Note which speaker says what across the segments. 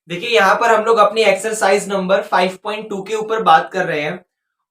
Speaker 1: देखिए यहाँ पर हम लोग अपनी एक्सरसाइज नंबर 5.2 के ऊपर बात कर रहे हैं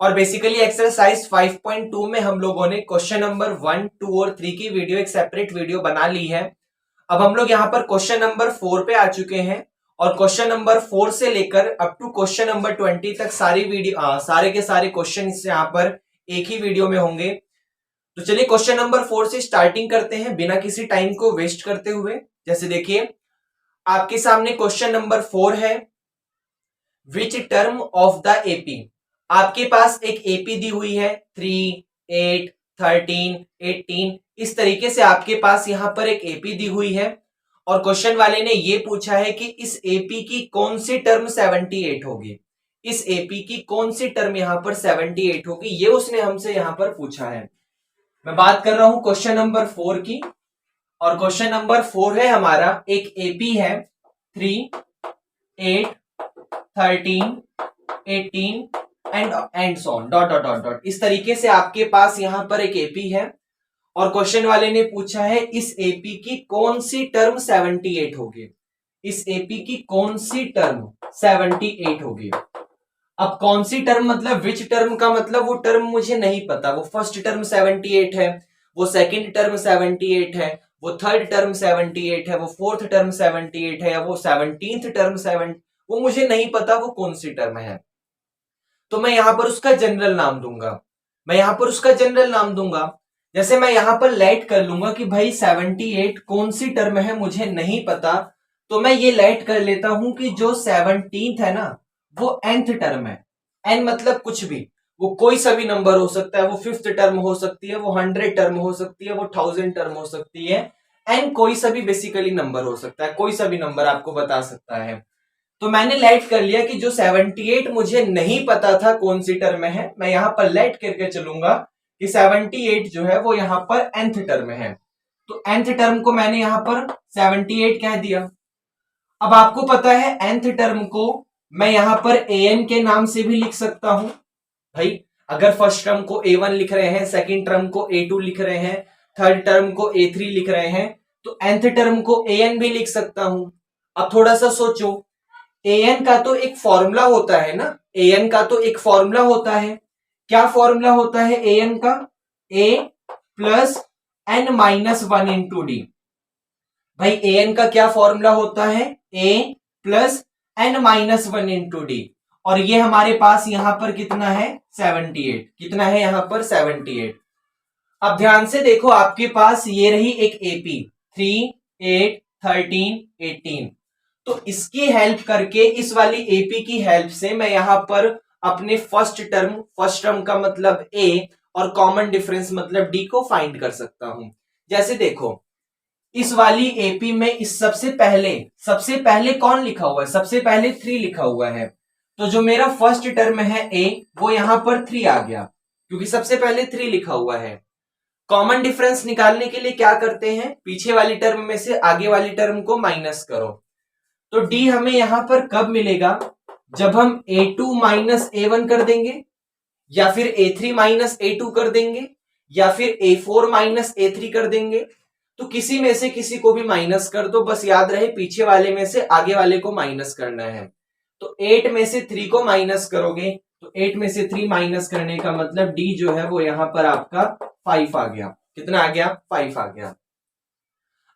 Speaker 1: और बेसिकली एक्सरसाइज 5.2 में हम लोगों ने क्वेश्चन नंबर 1, 2 और 3 की वीडियो एक सेपरेट वीडियो बना ली है। अब हम लोग यहाँ पर क्वेश्चन नंबर 4 पे आ चुके हैं और क्वेश्चन नंबर 4 से लेकर अप टू क्वेश्चन नंबर 20 तक सारी वीडियो सारे के सारे क्वेश्चन यहाँ पर एक ही वीडियो में होंगे। तो चलिए क्वेश्चन नंबर 4 से स्टार्टिंग करते हैं बिना किसी टाइम को वेस्ट करते हुए। जैसे देखिए आपके सामने क्वेश्चन नंबर 4 है, which term of the AP. आपके पास एक एपी दी हुई है 3, 8, 13, 18, इस तरीके से आपके पास यहां पर एक एपी दी हुई है और क्वेश्चन वाले ने यह पूछा है कि इस एपी की कौन सी टर्म 78 होगी। इस एपी की कौन सी टर्म यहां पर 78 होगी, ये उसने हमसे यहां पर पूछा है। मैं बात कर रहा हूं क्वेश्चन नंबर 4 की और क्वेश्चन नंबर 4 है हमारा, एक एपी है 3, 8, 13, 18 and so on dot dot dot dot, इस तरीके से आपके पास यहां पर एक एपी है और क्वेश्चन वाले ने पूछा है इस एपी की कौन सी टर्म 78 होगी। इस एपी की कौन सी टर्म 78 होगी। अब कौन सी टर्म मतलब विच टर्म का मतलब वो टर्म मुझे नहीं पता। वो फर्स्ट टर्म 78 है, वो सेकंड टर्म 78 है, वो थर्ड टर्म 78 है, वो फोर्थ टर्म 78 है, या वो 17th टर्म 7, वो मुझे नहीं पता वो कौन सी टर्म है। तो मैं यहां पर उसका जनरल नाम दूंगा। मैं यहां पर उसका जनरल नाम दूंगा। जैसे मैं यहां पर लेट कर लूंगा कि भाई 78 कौन सी टर्म है मुझे नहीं पता, तो मैं ये लेट कर लेता हूं कि जो 17th है ना वो nth टर्म है। n मतलब कुछ भी, वो कोई सा भी नंबर हो सकता है, वो 5th टर्म हो सकती है, वो 100 टर्म हो सकती है, वो 1000 टर्म हो सकती है। n कोई सा भी बेसिकली नंबर हो सकता है, कोई सा भी नंबर आपको बता सकता है। तो मैंने लेट कर लिया कि जो 78 मुझे नहीं पता था कौन सी टर्म है, मैं यहां पर लेट करके चलूंगा कि 78 जो है वो यहां पर nth टर्म है। तो nth टर्म को मैंने यहां पर 78 कह दिया। अब आपको पता है nth टर्म को मैं यहां पर an के नाम से भी लिख सकता हूं। भाई अगर फर्स्ट टर्म को a1 लिख रहे हैं, सेकंड टर्म को a2 लिख रहे हैं, थर्ड टर्म को a3 लिख रहे हैं, तो nth टर्म को an भी लिख सकता हूं। अब थोड़ा सा सोचो, an का तो एक फॉर्मूला होता है ना, an का तो एक फॉर्मूला होता है। क्या फॉर्मूला होता है an का? a plus n minus 1 into D. भाई an का क्या फॉर्मूला होता है? a plus n minus 1 into D. और ये हमारे पास यहां पर कितना है? 78। कितना है यहां पर? 78। अब ध्यान से देखो, आपके पास ये रही एक एपी 3, 8, 13, 18। तो इसकी हेल्प करके, इस वाली एपी की हेल्प से मैं यहां पर अपने फर्स्ट टर्म का मतलब a और कॉमन डिफरेंस मतलब d को फाइंड कर सकता हूं। जैसे देखो इस वाली एपी में इस सबसे पहले कौन लिखा हुआ है? सबसे पहले 3 लिखा हुआ है। तो जो मेरा फर्स्ट टर्म है a, वो यहां पर 3 आ गया क्योंकि सबसे पहले 3 लिखा हुआ है। कॉमन डिफरेंस निकालने के लिए क्या करते हैं? पीछे वाली टर्म में से आगे वाली टर्म को माइनस करो। तो d हमें यहां पर कब मिलेगा? जब हम a2 माइनस a1 कर देंगे, या फिर a3 माइनस a2 कर देंगे, या फिर a4 माइनस a3 कर देंगे। तो किसी में से किसी को भी माइनस कर दो, बस याद रहे पीछे वाले में से आगे वाले को माइनस करना है। तो 8 में से 3 को माइनस करोगे, तो 8 में से 3 माइनस करने का मतलब d जो है वो यहां पर आपका 5 आ गया। कितना आ गया? 5 आ गया।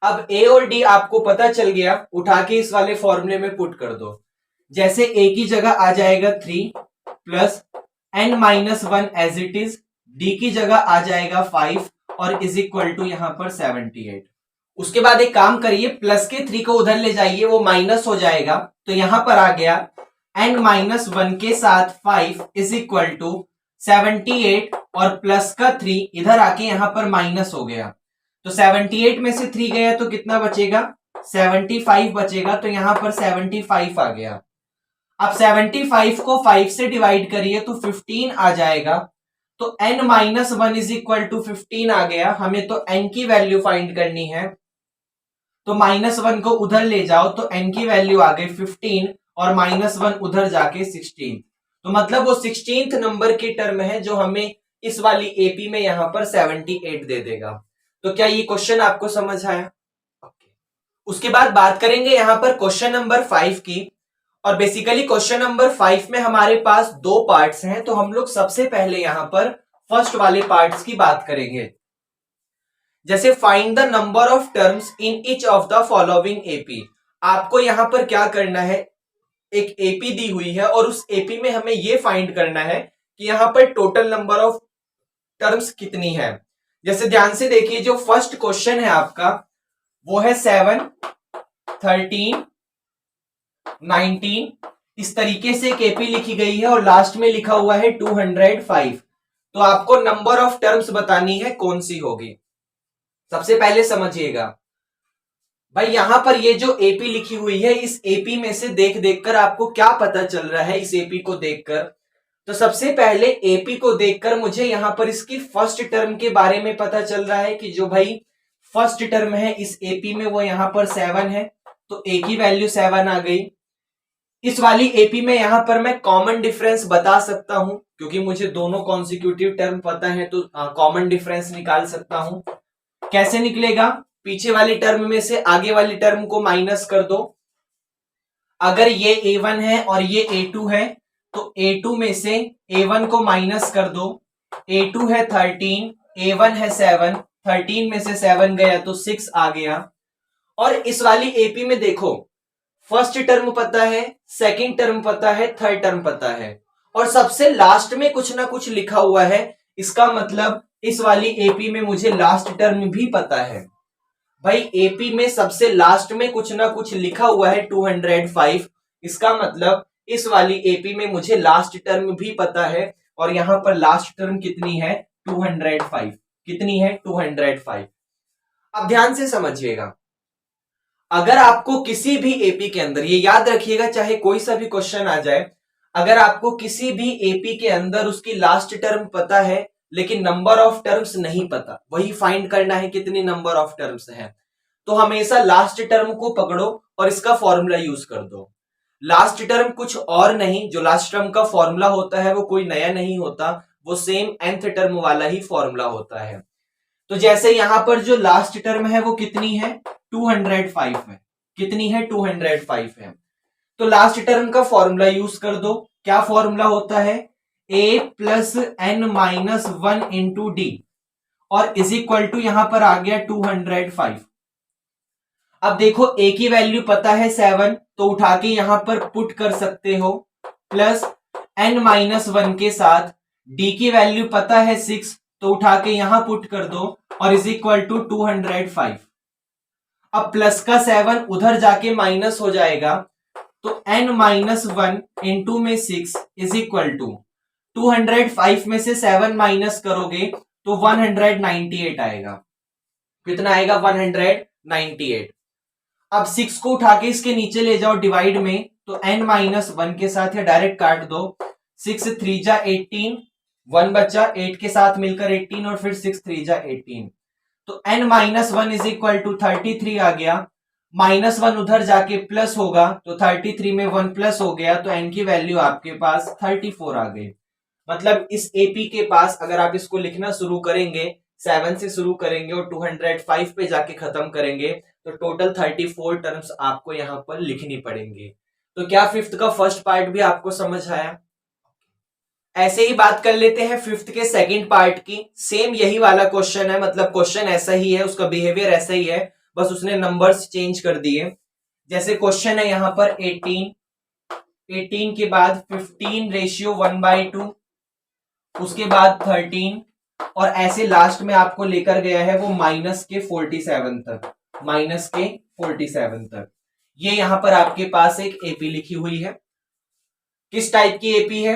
Speaker 1: अब a और d आपको पता चल गया, उठा के इस वाले फॉर्मूले में पुट कर दो। जैसे a की जगह आ जाएगा 3 plus n minus 1 as it is, d की जगह आ जाएगा 5 और इज इक्वल टू यहां पर 78। उसके बाद एक काम करिए, प्लस के 3 को उधर ले जाइए, वो माइनस हो जाएगा। तो यहां पर आ गया n माइनस 1 के साथ 5 इज इक्वल टू 78 और प्लस का 3 इधर आके यहां पर माइनस हो गया। तो 78 में से 3 गया तो कितना बचेगा? 75 बचेगा। तो यहां पर 75 आ गया। अब 75 को 5 से डिवाइड करिए तो 15 आ जाएगा। तो n minus 1 is equal to 15 आ गया। हमें तो n की वैल्यू फाइंड करनी है, तो माइनस 1 को उधर ले जाओ तो n की वैल्यू आ गई 15 और माइनस 1 उधर जाके 16। तो मतलब वो 16th नंबर की टर्म है जो हमें इस वाली एपी में यहां पर 78 दे देगा। तो क्या ये क्वेश्चन आपको समझ आया? उसके बाद बात करेंगे यहां पर क्वेश्चन नंबर 5 की। और बेसिकली क्वेश्चन नंबर 5 में हमारे पास दो पार्ट्स हैं, तो हम लोग सबसे पहले यहां पर फर्स्ट वाले पार्ट्स की बात करेंगे। जैसे find the number of terms in each of the following AP. आपको यहां पर क्या करना है, एक एपी दी हुई है और उस एपी में हमें यह फाइंड करना है कि यहां पर टोटल नंबर ऑफ टर्म्स कितनी है। जैसे ध्यान से देखिए, जो फर्स्ट क्वेश्चन है आपका वो है 7, 13, 19, इस तरीके से एक एपी लिखी गई है और लास्ट में लिखा हुआ है 205। तो आपको नंबर ऑफ टर्म्स बतानी है कौन सी होगी। सबसे पहले समझिएगा भाई, यहां पर ये जो एपी लिखी हुई है, इस एपी में से देख देखकर आपको क्या पता चल रहा है। इस एपी को देखकर, तो सबसे पहले एपी को देखकर मुझे यहां पर इसकी फर्स्ट टर्म के बारे में पता चल रहा है कि जो भाई फर्स्ट टर्म है इस एपी में वो यहां पर 7 है, तो ए की वैल्यू 7 आ गई। इस वाली एपी में यहां पर मैं कॉमन डिफरेंस बता सकता हूं, क्योंकि मुझे दोनों कॉन्सिक्यूटिव टर्म पता है, तो कॉमन डिफरेंस निकाल सकता हूं। कैसे निकलेगा, पीछे वाली टर्म में से आगे वाली टर्म को माइनस कर दो। अगर ये a1 है और ये a2 है, तो a2 में से a1 को माइनस कर दो। a2 है 13, a1 है 7, 13 में से 7 गया तो 6 आ गया। और इस वाली एपी में देखो, फर्स्ट टर्म पता है, सेकंड टर्म पता है, थर्ड टर्म पता है, और सबसे लास्ट में कुछ ना कुछ लिखा हुआ है। इसका मतलब इस वाली एपी में मुझे लास्ट टर्म भी पता है। भाई एपी में सबसे लास्ट में कुछ ना कुछ लिखा हुआ है 205, इसका मतलब इस वाली एपी में मुझे लास्ट टर्म भी पता है, और यहां पर लास्ट टर्म कितनी है, 205। कितनी है, 205। अब ध्यान से समझिएगा, अगर आपको किसी भी एपी के अंदर, ये याद रखिएगा चाहे कोई सा भी क्वेश्चन आ जाए, अगर आपको किसी भी एपी के अंदर उसकी लास्ट टर्म पता है लेकिन नंबर ऑफ टर्म्स नहीं पता, वही फाइंड करना है कितनी नंबर ऑफ टर्म्स है, तो हमेशा लास्ट टर्म को पकड़ो और इसका फॉर्मूला यूज कर दो। लास्ट टर्म कुछ और नहीं, जो लास्ट टर्म का फॉर्मूला होता है वो कोई नया नहीं होता, वो सेम nth टर्म वाला ही फॉर्मूला होता है। तो जैसे यहां पर जो लास्ट टर्म है वो कितनी है, 205 है। कितनी है, 205 है। तो लास्ट टर्म का फॉर्मूला यूज कर दो। क्या फॉर्मूला होता है, a plus N minus 1 into D, और इज इक्वल टू यहां पर आ गया 205। अब देखो a की वैल्यू पता है 7, तो उठा के यहां पर पुट कर सकते हो, प्लस n माइनस 1 के साथ d की वैल्यू पता है 6, तो उठा के यहां पुट कर दो, और इज इक्वल टू 205। अब प्लस का 7 उधर जाके माइनस हो जाएगा, तो n माइनस 1 इंटू में 6 इज इक्वल टू 205 में से 7 माइनस करोगे तो 198 आएगा। कितना आएगा, 198। अब 6 को उठा के इसके नीचे ले जाओ डिवाइड में, तो n माइनस 1 के साथ या डायरेक्ट काट दो। 6 3 जा 18, 1 बचा, 8 के साथ मिलकर 18, और फिर 6 3 जा 18, तो n minus 1 is equal to 33 आ गया। -1 उधर जाके प्लस होगा, तो 33 में 1 प्लस हो गया, तो n की वैल्यू आपके पास 34 आ गई। मतलब इस एपी के पास अगर आप इसको लिखना शुरू करेंगे, 7 से शुरू करेंगे और 205 पे जाके खत्म करेंगे, तो टोटल 34 टर्म्स आपको यहां पर लिखनी पड़ेंगे। तो क्या फिफ्थ का फर्स्ट पार्ट भी आपको समझ आया। ऐसे ही बात कर लेते हैं फिफ्थ के सेकंड पार्ट की। सेम यही वाला क्वेश्चन है, मतलब क्वेश्चन ऐसा ही है, उसका बिहेवियर ऐसा ही है, बस उसने नंबर्स चेंज कर दिए। जैसे क्वेश्चन है यहां पर 18 के बाद 15 रेशियो 1/2, उसके बाद 13, और ऐसे लास्ट में आपको लेकर गया है वो माइनस के 47 तक, माइनस के 47 तक। ये यहां पर आपके पास एक एपी लिखी हुई है। किस टाइप की एपी है,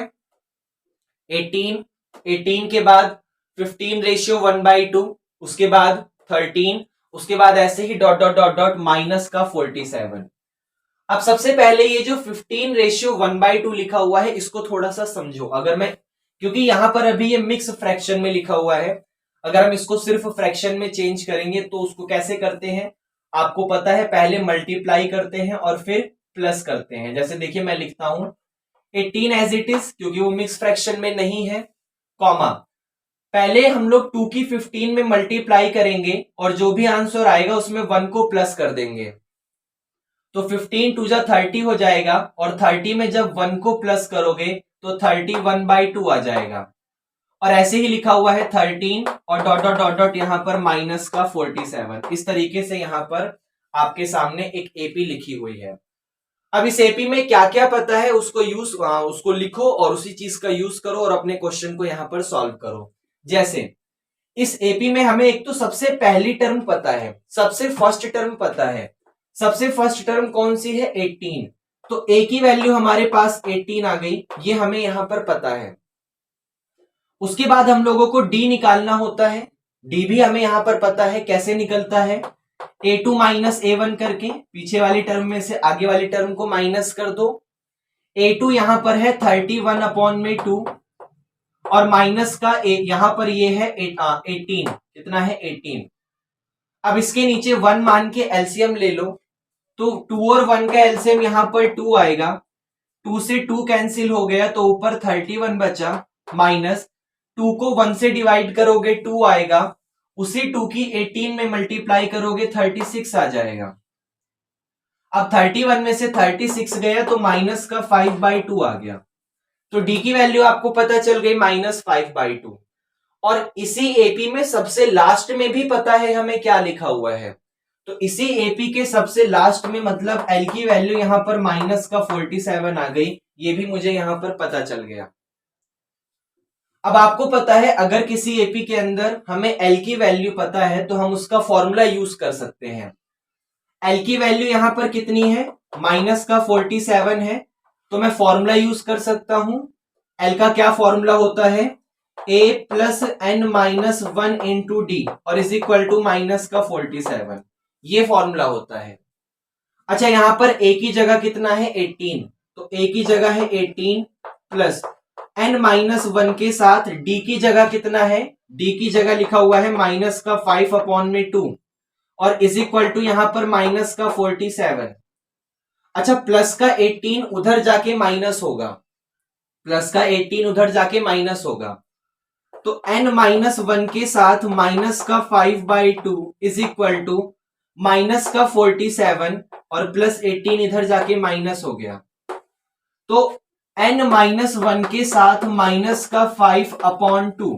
Speaker 1: 18 के बाद 15 रेशियो 1/2, उसके बाद 13, उसके बाद ऐसे ही dot dot dot dot minus का 47। अब सबसे पहले ये जो 15 रेशियो 1/2 लिखा हुआ है इसको थोड़ा सा समझो। अगर मैं, क्योंकि यहां पर अभी ये मिक्स फ्रैक्शन में लिखा हुआ है, अगर हम इसको सिर्फ फ्रैक्शन में चेंज करेंगे तो उसको कैसे करते हैं आपको पता है, पहले मल्टीप्लाई करते हैं और फिर प्लस करते हैं। जैसे देखिए मैं लिखता हूं 18 एज इट इज, क्योंकि वो मिक्स फ्रैक्शन में नहीं है, कॉमा, पहले हम लोग 2 की 15 में मल्टीप्लाई करेंगे और जो भी आंसर आएगा उसमें 1 को प्लस कर देंगे। तो 15 टू जा 30 हो जाएगा, और 30 में जब 1 को प्लस करोगे तो 31/2 आ जाएगा। और ऐसे ही लिखा हुआ है 13 और डॉट डॉट डॉट डॉट यहां पर माइनस का 47। इस तरीके से यहां पर आपके सामने एक एपी लिखी हुई है। अब इस एपी में क्या क्या पता है उसको लिखो और उसी चीज का यूज करो और अपने क्वेश्चन को यहां पर सॉल्व करो। जैसे इस एपी में हमें एक तो सबसे पहली टर्म पता है, सबसे फर्स्ट टर्म पता है। सबसे फर्स्ट टर्म कौन सी है? 18। तो ए की वैल्यू हमारे पास 18 आ गई, ये हमें यहां पर पता है। उसके बाद हम लोगों को डी निकालना होता है। डी भी हमें यहां पर पता है, कैसे निकलता है? a2 माइनस a1 करके पीछे वाली टर्म में से आगे वाली टर्म को माइनस कर दो। a2 यहां पर है 31/2 और माइनस का यहां पर ये है 18। कितना है? 18। अब इसके नीचे 1 मान के एलसीएम ले लो, तो 2 और 1 का एलसीएम यहां पर 2 आएगा। 2 से 2 कैंसिल हो गया तो ऊपर 31 बचा, माइनस 2 को 1 से डिवाइड करोगे 2 आएगा, उसी 2 की 18 में मल्टीप्लाई करोगे 36 आ जाएगा। अब 31 में से 36 गया तो माइनस का 5/2 आ गया। तो डी की वैल्यू आपको पता चल गई -5/2। और इसी एपी में सबसे लास्ट में भी पता है हमें क्या लिखा हुआ है। तो इसी एपी के सबसे लास्ट में मतलब एल की वैल्यू यहां पर माइनस का 47 आ गई, ये भी मुझे यहां पर पता चल गया। अब आपको पता है अगर किसी एपी के अंदर हमें एल की वैल्यू पता है तो हम उसका फॉर्मूला यूज कर सकते हैं। एल की वैल्यू यहां पर कितनी है? माइनस का 47 है, तो मैं फॉर्मूला यूज कर सकता हूं। एल का क्या फॉर्मूला होता है? a plus N minus 1 into D और इज इक्वल टू माइनस का 47। ये फॉर्मूला होता है। अच्छा, यहां पर a की जगह कितना है? 18। तो a की जगह है 18 प्लस n माइनस 1 के साथ d की जगह कितना है? d की जगह लिखा हुआ है माइनस का 5/2 और इज इक्वल टू यहां पर माइनस का 47। अच्छा, प्लस का 18 उधर जाके माइनस होगा, प्लस का 18 उधर जाके माइनस होगा, तो n माइनस 1 के साथ माइनस का 5/2 इज इक्वल टू माइनस का 47 और प्लस 18 इधर जाके माइनस हो गया। तो n माइनस 1 के साथ माइनस का 5/2।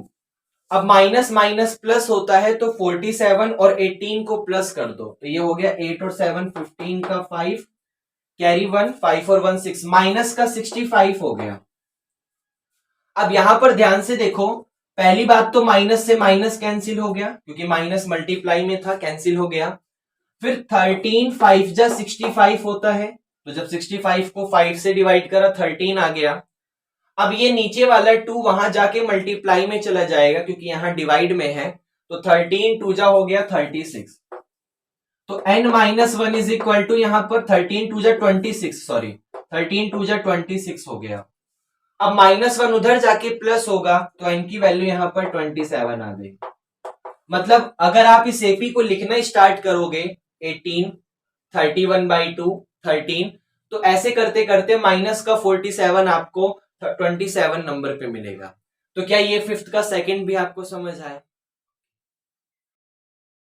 Speaker 1: अब माइनस माइनस प्लस होता है तो 47 और 18 को प्लस कर दो, तो ये हो गया 8 और 7 15 का 5 कैरी 1 5 और 1 6 माइनस का 65 हो गया। अब यहां पर ध्यान से देखो, पहली बात तो माइनस से माइनस कैंसिल हो गया क्योंकि माइनस मल्टीप्लाई में था, कैंसिल हो गया। फिर 13 5 जा 65 होता है, तो जब 65 को 5 से डिवाइड करा 13 आ गया। अब ये नीचे वाला 2 वहां जाके मल्टीप्लाई में चला जाएगा क्योंकि यहां डिवाइड में है, तो 13 2 जा हो गया 36। तो n minus 1 is equal to यहां पर 13 2 जा 26, सॉरी 13 2 जा 26 हो गया। अब -1 उधर जाके प्लस होगा तो n की वैल्यू यहां पर 27 आ गई। मतलब अगर आप इस एपी को लिखना स्टार्ट करोगे 18 31/2 13, तो ऐसे करते करते माइनस का 47 आपको 27 नंबर पे मिलेगा। तो क्या ये फिफ्थ का सेकंड भी आपको समझ आया?